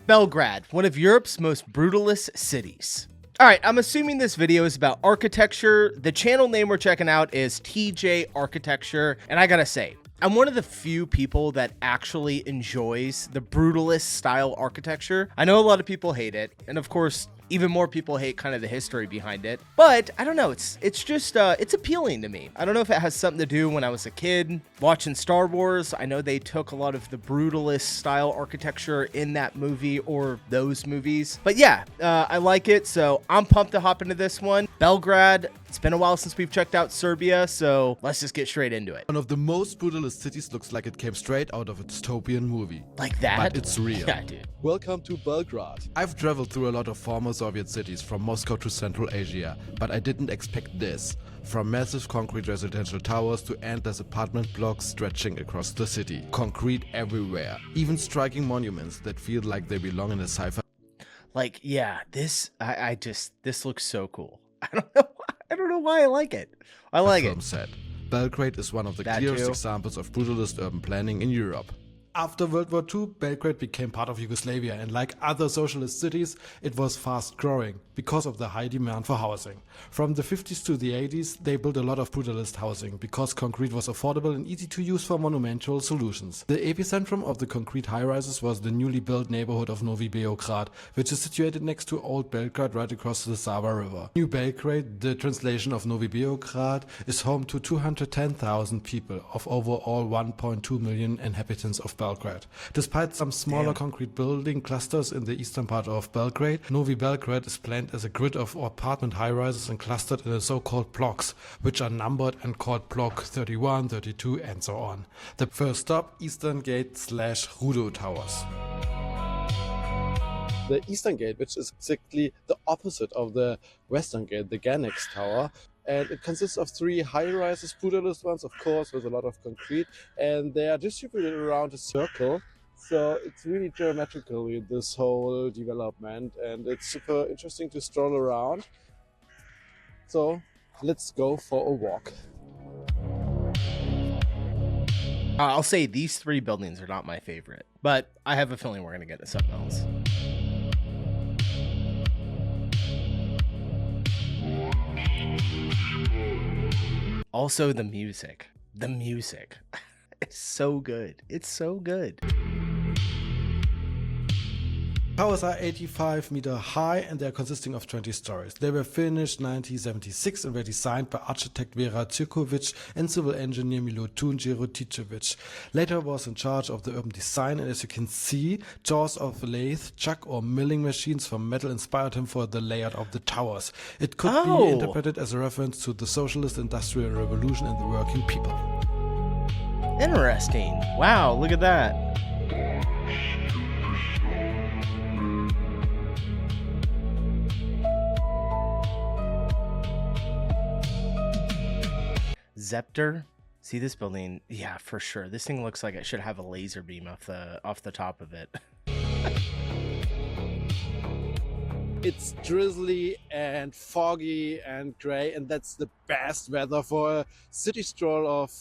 Belgrade, one of Europe's most brutalist cities. Alright, I'm assuming this video is about architecture. The channel name we're checking out is TJ Architecture, and I gotta say, I'm one of the few people that actually enjoys the brutalist style architecture. I know a lot of people hate it, and of course, even more people hate kind of the history behind it, but I don't know, it's just it's appealing to me. I don't know if it has something to do when I was a kid watching Star Wars. I know they took a lot of the brutalist style architecture in that movie or those movies, but yeah, I like it, so I'm pumped to hop into this one. Belgrade, it's been a while since we've checked out Serbia, so let's just get straight into it. One of the most brutalist cities looks like it came straight out of a dystopian movie. Like that? But it's real. Yeah, dude. Welcome to Belgrade. I've traveled through a lot of former Soviet cities from Moscow to Central Asia, but I didn't expect this. From massive concrete residential towers to endless apartment blocks stretching across the city. Concrete everywhere. Even striking monuments that feel like they belong in a sci-fi. Like, yeah, this looks so cool. I don't know why I like it. I like it. Set. Belgrade is one of the clearest examples of brutalist urban planning in Europe. After World War II, Belgrade became part of Yugoslavia, and like other socialist cities, it was fast growing because of the high demand for housing. From the 50s to the 80s, they built a lot of brutalist housing because concrete was affordable and easy to use for monumental solutions. The epicentrum of the concrete high-rises was the newly built neighborhood of Novi Beograd, which is situated next to Old Belgrade right across the Sava River. New Belgrade, the translation of Novi Beograd, is home to 210,000 people of overall 1.2 million inhabitants of Belgrade. Despite some smaller concrete building clusters in the eastern part of Belgrade, Novi Belgrade is planned as a grid of apartment high-rises and clustered in the so-called blocks, which are numbered and called Block 31, 32 and so on. The first stop, Eastern Gate / Rudo Towers. The Eastern Gate, which is exactly the opposite of the Western Gate, the Genex Tower. And it consists of 3 high-rises, brutalist ones, of course, with a lot of concrete, and they are distributed around a circle. So it's really geometrically, this whole development, and it's super interesting to stroll around. So let's go for a walk. I'll say these 3 buildings are not my favorite, but I have a feeling we're going to get to something else. Also, the music. The music. It's so good. It's so good. Towers are 85 meter high and they are consisting of 20 stories. They were finished 1976 and were designed by architect Vera Cirkovic and civil engineer Milutun Jeroticevic. Later was in charge of the urban design, and as you can see, jaws of lathe, chuck or milling machines from metal inspired him for the layout of the towers. It could be interpreted as a reference to the socialist industrial revolution and the working people. Interesting. Wow, look at that. Zepter. See this building? Yeah, for sure. This thing looks like it should have a laser beam off the top of it. It's drizzly and foggy and gray, and that's the best weather for a city stroll of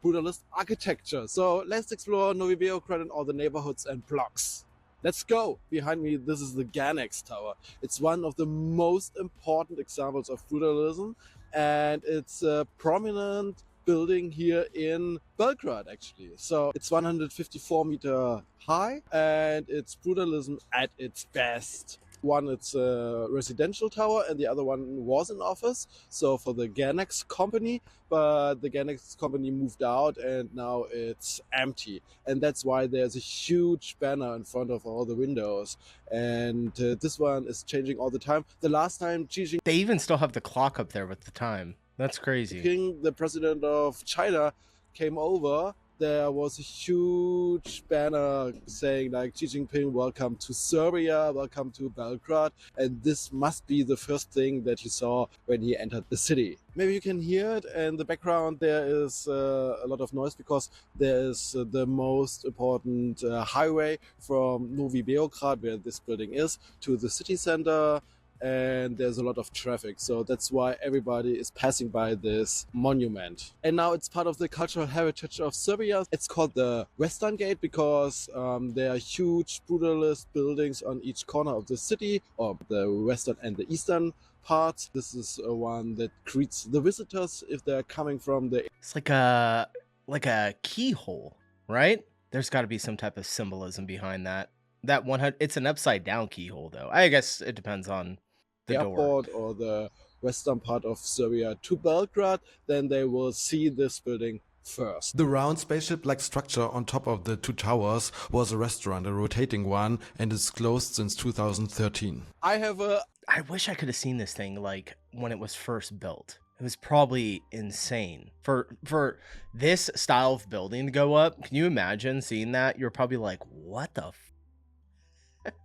brutalist architecture. So let's explore Novi Beograd and all the neighborhoods and blocks. Let's go! Behind me, this is the Genex Tower. It's one of the most important examples of brutalism, and it's a prominent building here in Belgrade, actually. So it's 154 meter high, and it's brutalism at its best. One, it's a residential tower, and the other one was an office, so for the Genex company, but the Genex company moved out and now it's empty. And that's why there's a huge banner in front of all the windows. And this one is changing all the time. The last time Xi Jinping... They even still have the clock up there with the time. That's crazy. The president of China, came over, there was a huge banner saying like, Xi Jinping, welcome to Serbia, welcome to Belgrade. And this must be the first thing that he saw when he entered the city. Maybe you can hear it. In the background there is a lot of noise because there is the most important highway from Novi Beograd, where this building is, to the city center. and there's a lot of traffic. So that's why everybody is passing by this monument. And now it's part of the cultural heritage of Serbia. It's called the Western Gate because there are huge brutalist buildings on each corner of the city, or the western and the eastern part. This is one that greets the visitors if they're coming from the... It's like a keyhole, right? There's got to be some type of symbolism behind that. That 100, it's an upside down keyhole though. I guess it depends on the airport door. or the western part of Serbia to Belgrade, then they will see this building first. The round spaceship-like structure on top of the two towers was a restaurant, a rotating one, and it's closed since 2013. I wish I could have seen this thing like when it was first built. It was probably insane. For this style of building to go up, can you imagine seeing that? You're probably like, what the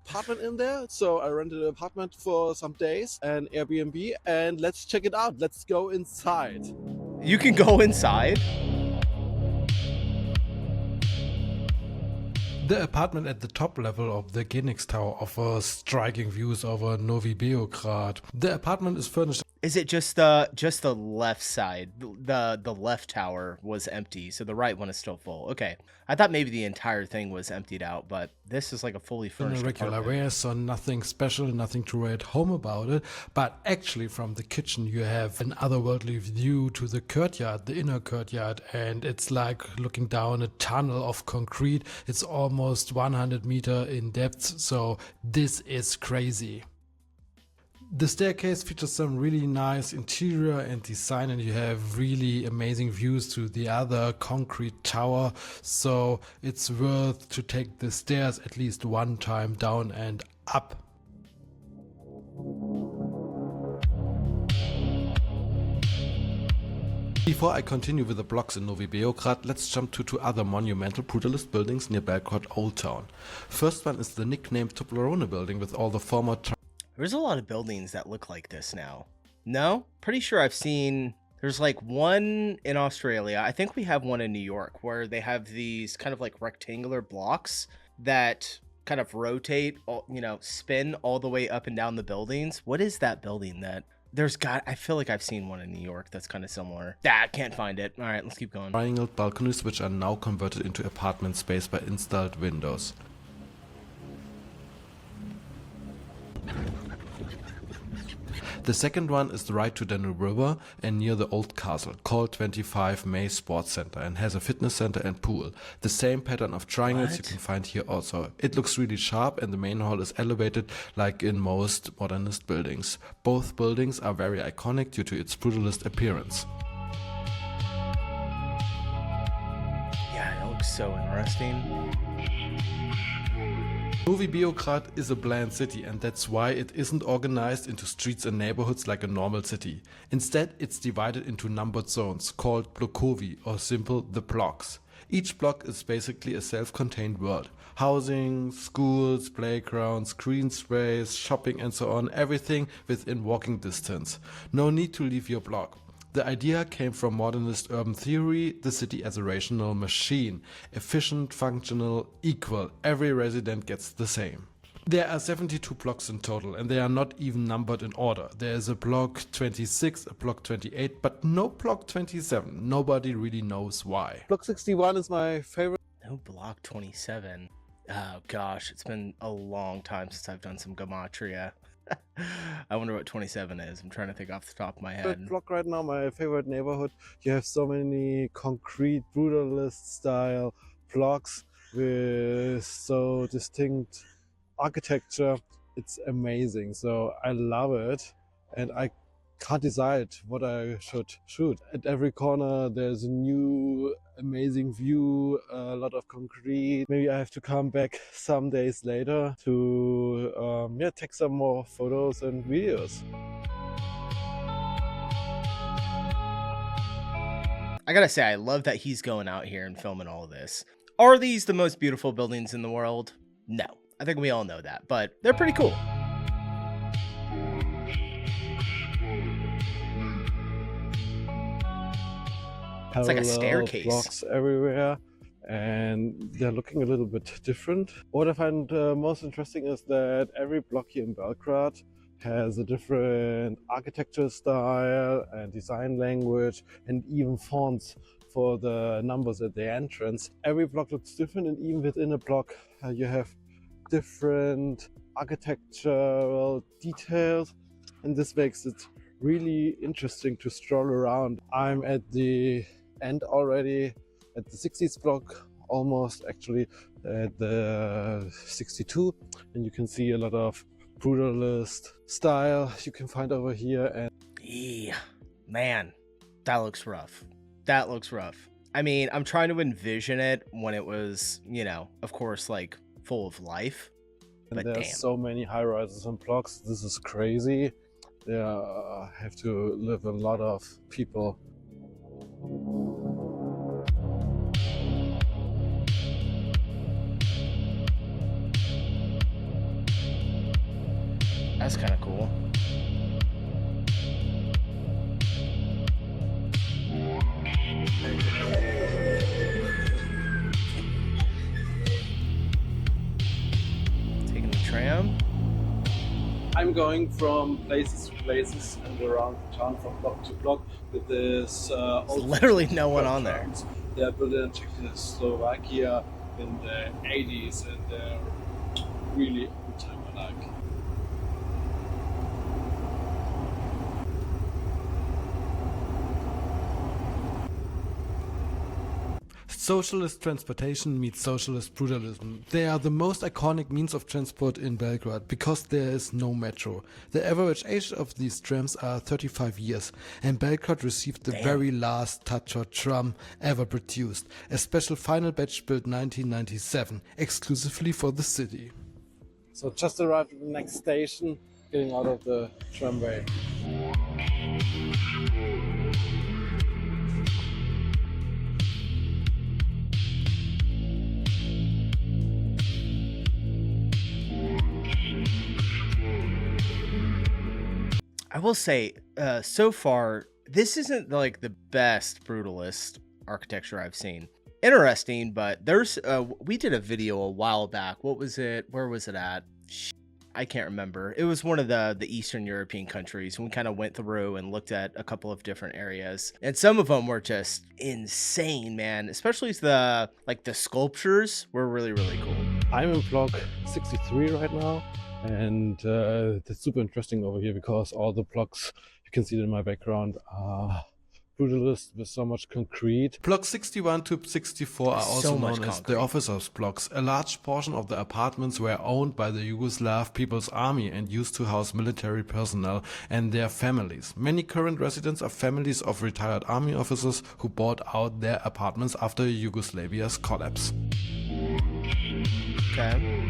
apartment in there. So I rented an apartment for some days, an Airbnb, and let's check it out. Let's go inside. You can go inside? The apartment at the top level of the Genex tower offers striking views over Novi Beograd. The apartment is furnished. Is it just the left side? The left tower was empty, so the right one is still full. Okay, I thought maybe the entire thing was emptied out, but this is like a fully furnished in a regular way, so nothing special, nothing to write home about it. But actually, from the kitchen, you have an otherworldly view to the courtyard, the inner courtyard, and it's like looking down a tunnel of concrete. It's almost 100 meters in depth, so this is crazy. The staircase features some really nice interior and design, and you have really amazing views to the other concrete tower, so it's worth to take the stairs at least one time down and up. Before I continue with the blocks in Novi Beograd, let's jump to two other monumental brutalist buildings near Belgrade Old Town. First one is the nicknamed Toblerone building with all the former... There's a lot of buildings that look like this now. No? Pretty sure I've seen... There's like one in Australia. I think we have one in New York where they have these kind of like rectangular blocks that kind of rotate, spin all the way up and down the buildings. What is that building that... I feel like I've seen one in New York that's kind of similar. I can't find it. All right, let's keep going. Triangle balconies which are now converted into apartment space by installed windows. The second one is right to Danube River and near the old castle, called 25 May Sports Center, and has a fitness center and pool. The same pattern of triangles you can find here also. It looks really sharp and the main hall is elevated like in most modernist buildings. Both buildings are very iconic due to its brutalist appearance. Yeah, it looks so interesting. Novi Beograd is a bland city, and that's why it isn't organized into streets and neighborhoods like a normal city. Instead, it's divided into numbered zones called blokovi, or simple the blocks. Each block is basically a self-contained world. Housing, schools, playgrounds, green space, shopping and so on, everything within walking distance. No need to leave your block. The idea came from modernist urban theory, the city as a rational machine. Efficient, functional, equal. Every resident gets the same. There are 72 blocks in total, and they are not even numbered in order. There is a block 26, a block 28, but no block 27. Nobody really knows why. Block 61 is my favorite. No block 27. Oh gosh, it's been a long time since I've done some gematria. I wonder what 27 is. I'm trying to think off the top of my head. Block right now, my favorite neighborhood. You have so many concrete brutalist style blocks with so distinct architecture. It's amazing. So I love it, and I can't decide what I should shoot. At every corner there's a new amazing view, a lot of concrete. Maybe I have to come back some days later to take some more photos and videos. I gotta say, I love that he's going out here and filming all of this. Are these the most beautiful buildings in the world? No, I think we all know that, but they're pretty cool. It's like a staircase. Blocks everywhere, and they're looking a little bit different. What I find most interesting is that every block here in Belgrade has a different architecture style and design language and even fonts for the numbers at the entrance. Every block looks different, and even within a block you have different architectural details, and this makes it really interesting to stroll around. I'm at the end already, at the 60s block, almost actually at the 62, and you can see a lot of Brutalist style you can find over here. And yeah, man, that looks rough. That looks rough. I mean, I'm trying to envision it when it was, you know, of course, like full of life. But there's damn. so many high rises and blocks. This is crazy. There have to live a lot of people. That's kind of cool. Taking the tram. I'm going from places to places and around the town from block to block with this old literally no one on there. They're built in Czechoslovakia in the 80s, and they're really old-timer-like. Socialist transportation meets socialist brutalism. They are the most iconic means of transport in Belgrade because there is no metro. The average age of these trams are 35 years, and Belgrade received the very last Tatro tram ever produced, a special final batch built 1997, exclusively for the city. So just arrived at the next station, getting out of the tramway. I will say, so far, this isn't like the best Brutalist architecture I've seen. Interesting, but there's, we did a video a while back. What was it? Where was it at? I can't remember. It was one of the Eastern European countries. We kind of went through and looked at a couple of different areas, and some of them were just insane, man. Especially the sculptures were really, really cool. I'm in block 63 right now. And that's super interesting over here because all the blocks, you can see it in my background, are Brutalist with so much concrete. Blocks 61 to 64 are also known as the officers' blocks. A large portion of the apartments were owned by the Yugoslav People's Army and used to house military personnel and their families. Many current residents are families of retired army officers who bought out their apartments after Yugoslavia's collapse. Okay.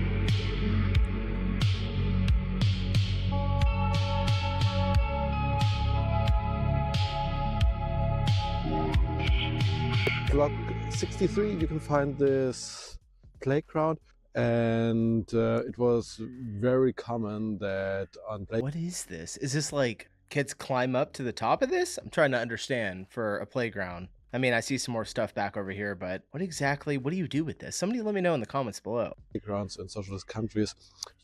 Block 63, you can find this playground, and it was very common that on What is this? Is this like kids climb up to the top of this? I'm trying to understand for a playground. I mean, I see some more stuff back over here, but what do you do with this? Somebody let me know in the comments below. Playgrounds in socialist countries,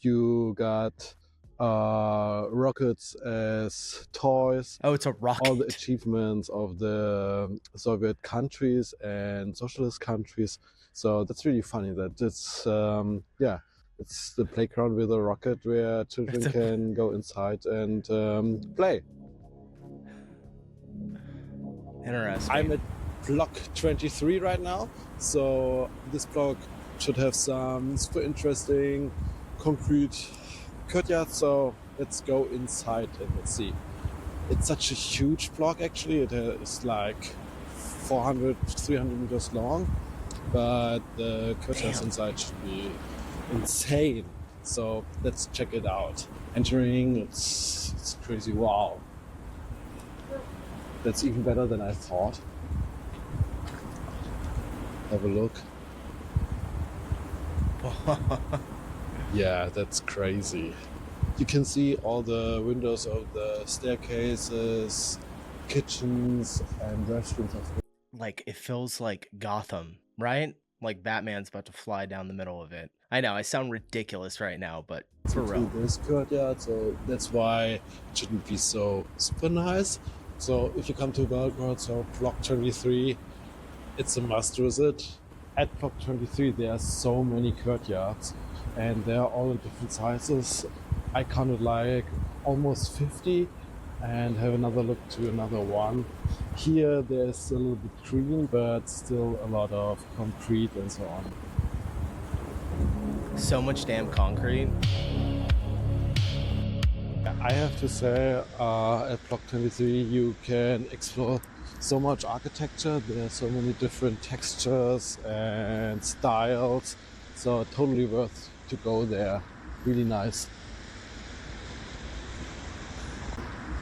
you got rockets as toys. Oh, it's a rocket. All the achievements of the Soviet countries and socialist countries. So that's really funny that it's it's the playground with a rocket where children can go inside and play. Interesting. I'm at block 23 right now, so this block should have some super interesting concrete courtyard, so let's go inside and let's see. It's such a huge block actually. It is like 300 meters long, but the courtyards inside should be insane. So let's check it out. Entering, it's crazy. Wow, that's even better than I thought. Have a look. Yeah, that's crazy. You can see all the windows of the staircases, kitchens, and restrooms. Like, it feels like Gotham, right? like Batman's about to fly down the middle of it. I know I sound ridiculous right now, but for real. There's courtyard, so that's why it shouldn't be so super nice. So if you come to Belgrade, so block 23, it's a must visit. At block 23 there are so many courtyards and they are all in different sizes. I counted like almost 50 and have another look to another one. Here there's a little bit green, but still a lot of concrete and so on. So much damn concrete. I have to say, at block 23 you can explore so much architecture. There are so many different textures and styles, so totally worth to go there. Really nice.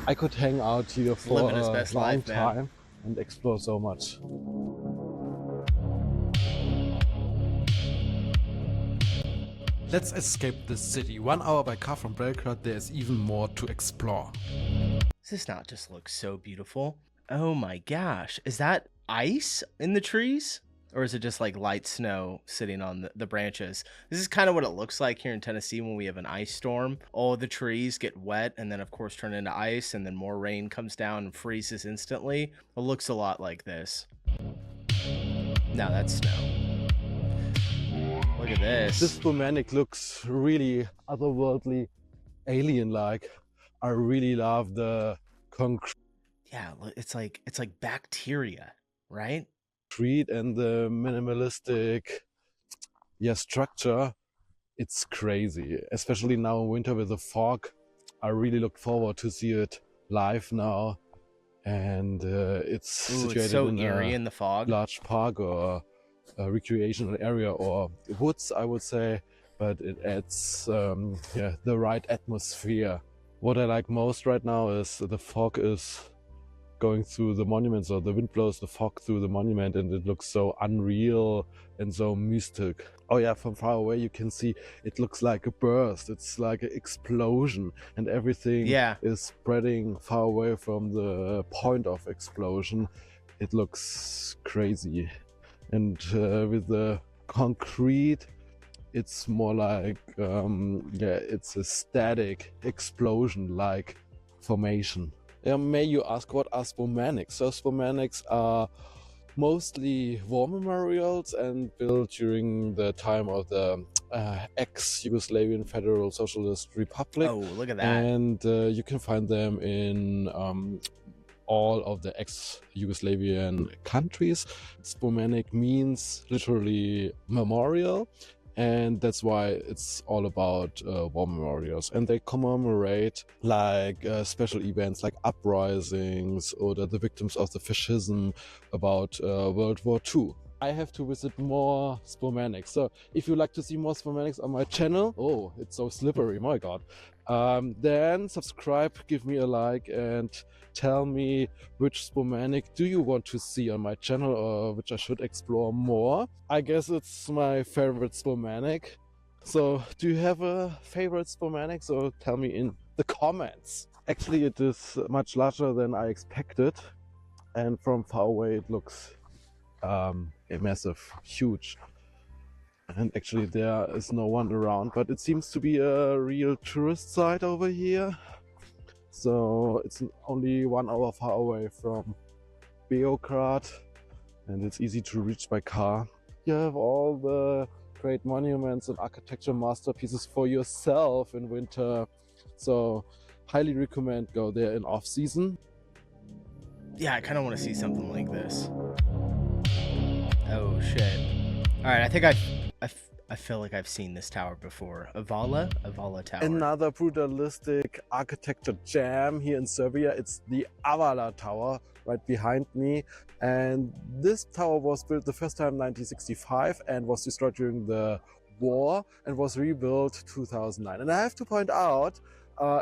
I could hang out here for Living his a best long life, time man. and explore so much. Let's escape the city. 1 hour by car from Belgrade, there's even more to explore. Does this not just look so beautiful? Oh my gosh. Is that ice in the trees? Or is it just like light snow sitting on the branches? This is kind of what it looks like here in Tennessee when we have an ice storm. All the trees get wet and then of course turn into ice, and then more rain comes down and freezes instantly. It looks a lot like this. No, that's snow. Look at this. This Bomanic looks really otherworldly, alien-like. I really love the concrete. Yeah, it's like bacteria, right? And the minimalistic structure. It's crazy, especially now in winter with the fog. I really look forward to see it live now, and it's situated so in eerie in the fog. Large park or a recreational area or woods, I would say, but it adds the right atmosphere. What I like most right now is the fog is going through the monument, so the wind blows the fog through the monument and it looks so unreal and so mystic. Oh yeah, from far away you can see it looks like a burst, it's like an explosion, and everything is spreading far away from the point of explosion. It looks crazy. And with the concrete, it's more like it's a static explosion like formation. May you ask, what are spomanics? So spomanics are mostly war memorials and built during the time of the ex-Yugoslavian Federal Socialist Republic. Oh, look at that. And you can find them in all of the ex-Yugoslavian countries. Spomanic means literally memorial, and that's why it's all about war memorials. And they commemorate like special events like uprisings or the victims of the fascism about World War II. I have to visit more spomanics. So if you like to see more spomanics on my channel, oh, it's so slippery, my god, then subscribe, give me a like, and tell me which spomanic do you want to see on my channel or which I should explore more. I guess it's my favorite spomanic. So do you have a favorite spomanic? So tell me in the comments. Actually, it is much larger than I expected, and from far away it looks massive, huge. And actually there is no one around, but it seems to be a real tourist site over here. So it's only 1 hour far away from Belgrade and it's easy to reach by car. You have all the great monuments and architecture masterpieces for yourself in winter. So highly recommend go there in off season. Yeah, I kind of want to see something like this. Oh shit. All right, I think I feel like I've seen this tower before. Avala Tower. Another brutalistic architecture gem here in Serbia. It's the Avala Tower right behind me. And this tower was built the first time in 1965 and was destroyed during the war and was rebuilt 2009. And I have to point out,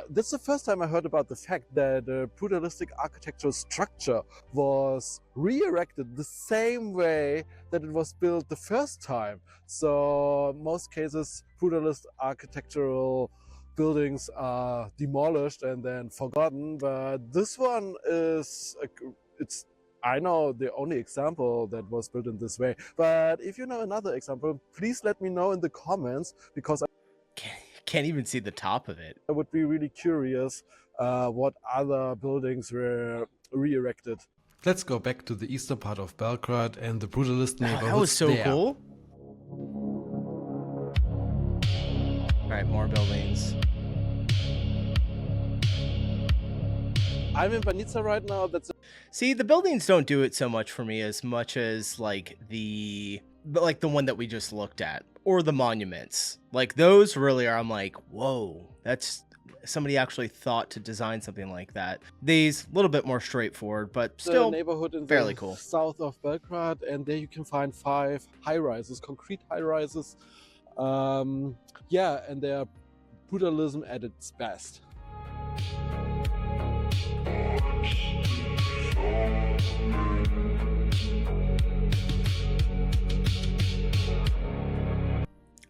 this is the first time I heard about the fact that the brutalistic architectural structure was re-erected the same way that it was built the first time. So most cases, brutalist architectural buildings are demolished and then forgotten, but this one is, I know the only example that was built in this way, but if you know another example, please let me know in the comments, because I can't even see the top of it. I would be really curious what other buildings were re-erected. Let's go back to the eastern part of Belgrade and the Brutalist neighborhood. That was so cool. All right, more buildings. I'm in Banica right now. See, the buildings don't do it so much for me as much as like the one that we just looked at, or the monuments. Like those really are, I'm like, whoa, that's somebody actually thought to design something like that. These a little bit more straightforward, but still neighborhood in fairly the cool. South of Belgrade, and there you can find 5 high-rises, concrete high-rises. Yeah, and they are brutalism at its best.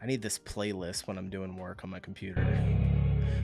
I need this playlist when I'm doing work on my computer.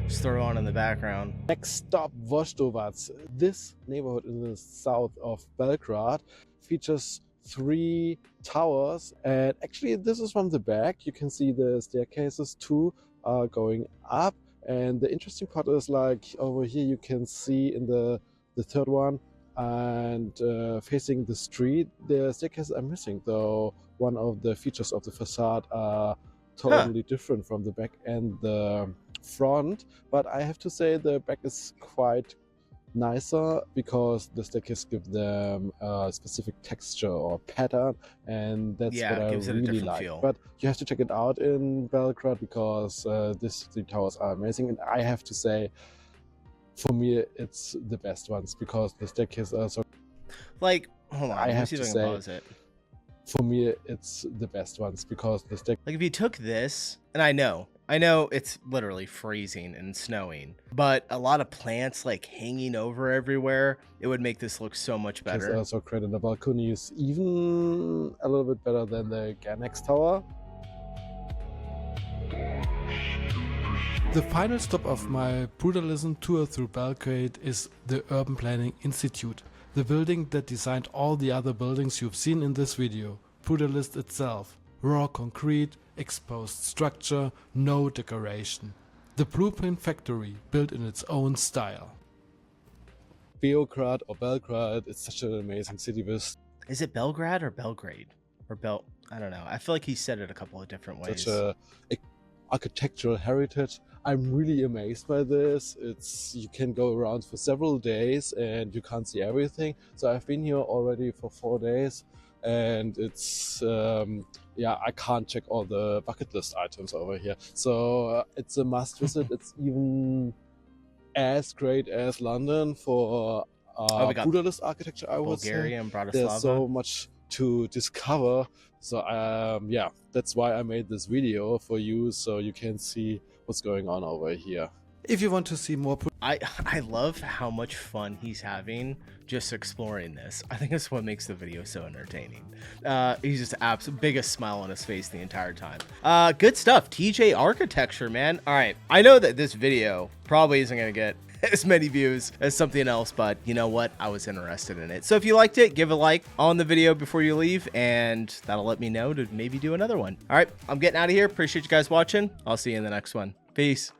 Just throw it on in the background. Next stop, Vostovac. This neighborhood in the south of Belgrade features 3 towers, and actually this is from the back. You can see the staircases, 2 are going up, and the interesting part is, like, over here you can see in the third one, and facing the street, the staircases are missing, though one of the features of the facade are totally different from the back and the front. But I have to say the back is quite nicer, because the staircase give them a specific texture or pattern, and that's what I really like. Feel. But you have to check it out in Belgrade, because these 3 towers are amazing, and I have to say, for me, it's the best ones, because the staircase are so. Like, hold on, I have to say, pause it. For me, it's the best ones, because the staircase. Like, if you took this, and I know it's literally freezing and snowing, but a lot of plants like hanging over everywhere, it would make this look so much better. It's also great, and the balcony is even a little bit better than the Genex tower. The final stop of my Brutalism tour through Belgrade is the Urban Planning Institute, the building that designed all the other buildings you've seen in this video. Brutalist itself, raw concrete, exposed structure, no decoration. The blueprint factory built in its own style. Beograd or Belgrade, it's such an amazing city with. Is it Belgrade or Belgrade? Or I don't know. I feel like he said it a couple of different ways. Such a architectural heritage. I'm really amazed by this. You can go around for several days and you can't see everything. So I've been here already for 4 days, and it's yeah, I can't check all the bucket list items over here. So it's a must visit. It's even as great as London for Brutalist architecture, I would say. Bulgaria and Bratislava. There's so much to discover. So yeah, that's why I made this video for you, so you can see what's going on over here. If you want to see more, I love how much fun he's having just exploring this. I think that's what makes the video so entertaining. He's just biggest smile on his face the entire time. Good stuff. TJ Architecture, man. All right, I know that this video probably isn't gonna get as many views as something else, but you know what? I was interested in it. So if you liked it, give a like on the video before you leave, and that'll let me know to maybe do another one. All right, I'm getting out of here. Appreciate you guys watching. I'll see you in the next one. Peace.